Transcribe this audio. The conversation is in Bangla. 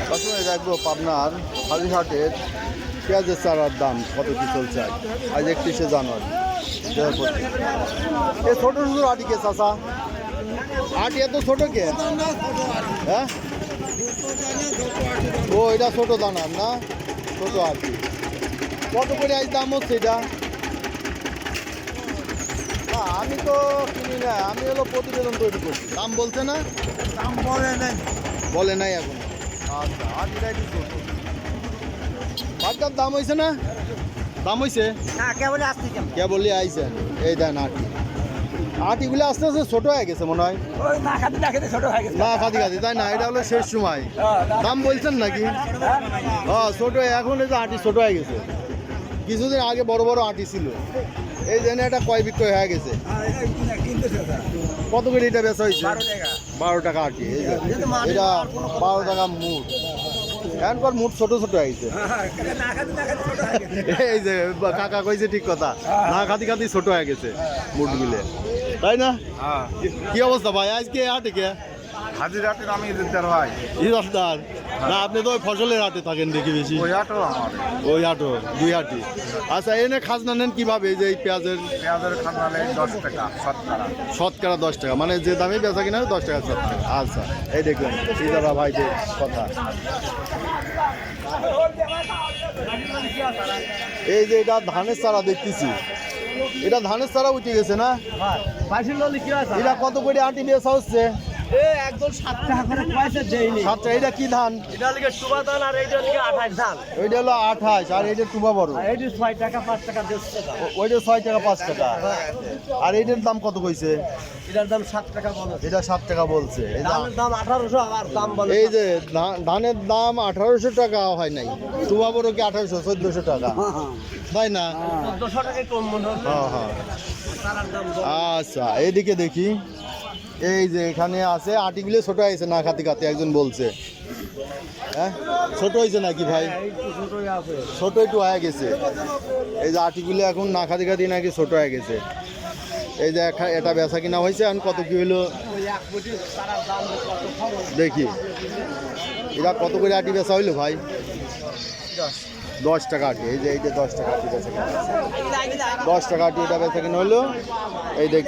প্রথমে দেখবো পাবনার হালিহাটের পেঁয়াজের চারার দাম কত কি চলছে আজ 31শে জানুয়ারি 2025। এ ছোটো ছোটো আটি কে চাষা আটি এত ছোটো কে? হ্যাঁ ও এটা ছোটো দানার না, ছোটো আটি। কত করে আজ দাম হচ্ছে এটা? না আমি তো কিনি না, আমি হলো প্রতিবেদন তৈরি করছি। দাম বলছে না? দাম বলে নাই এখন। আচ্ছা আটিটা একটু ছোটো। পাটটার দাম হয়েছে না? দাম হয়েছে কেবলই আইছেন। এই দেন আটি, আটিগুলো আস্তে আস্তে ছোটো হয়ে গেছে মনে হয়। না খাতি খাতি তাই না, এটা হলো শেষ সময়। দাম বলছেন নাকি? হ্যাঁ ছোটো, এখন এই যে আটি ছোটো হয়ে গেছে। কিছুদিন আগে বড় বড় আটি ছিল। এই জন্য এটা কয় বিক্রয় হয়ে গেছে। কত করে এটা বেচা হয়েছে? 12 টাকা আটি। এটা 12 টাকা মুঠ। এখনকার মুঠ ছোট ছোট হয়েছে। এই যে কাকা কইছে ঠিক কথা, না খাতি খাতি ছোট হয়ে গেছে মুঠ মিলে, তাই না? কি অবস্থা ভাই আজকে হাটে কে? হাজির হাটের আমি ভাই ইদার না, আপনি তো ওই ফসলের হাটে থাকেন দেখি বেশি। ওই হাটো দুই হাটি। আচ্ছা এনে খাজনা নেন কিভাবে? এই যে এই পেঁয়াজের খাজনা নেই 10 টাকা শতকরা 10 টাকা, মানে যে দামে বেচা কিনা 10 টাকা শতকরা। আচ্ছা এই দেখুন ইদারা ভাইদের কথা। এই যে এটা ধানের চারা দেখতেছি, এটা ধানের চারা উঠে গেছে না? এটা কত করে আটি বেচা হচ্ছে? একদম 7 টাকা করে পয়সা দেয়নি। 7 টাকা। এটা কি ধান? এটা লিগে টুবা ধান, আর এইটা লিগে 28 ধান। ওইটা হলো 28 আর এইটা টুবা বড়। এইটা 6 টাকা 5 টাকা দিচ্ছে দাম। ওইটা 6 টাকা 5 টাকা। আর এইটার দাম কত কইছে? এটার দাম 7 টাকা বলছে। এটা 7 টাকা বলছে। এই ধানের দাম 1800, আর দাম বলে এই যে ধানের দাম 1800 টাকা হয় নাই, টুবা বড় কি 1800 1400 টাকা, তাই না? 1400 টাকা কম মনে হলো। হ্যাঁ হ্যাঁ। তারার দাম আচ্ছা এইদিকে দেখি, এই যে এখানে আছে আটিগুলো ছোট হয়েছে না খাতি খাতি, একজন বলছে। হ্যাঁ ছোট হয়েছে নাকি ভাই? ছোটই আছে, ছোট একটু হয়ে গেছে। এই যে আটিগুলো এখন না খাতি খাতি নাকি ছোট হয়ে গেছে। এই যে এটা বেচা কিনা হয়েছে, এখন কত কি হইলো ওই 1 কোটি তারার দাম কত খরচ দেখি। এটা কত করে আটি বেচা হইলো ভাই? 10 টাকা আটি। এই যে 10 টাকা আটি বেচা কিনা, 10 টাকা আটি এটা বেচা কিনা হইলো। এই দেখি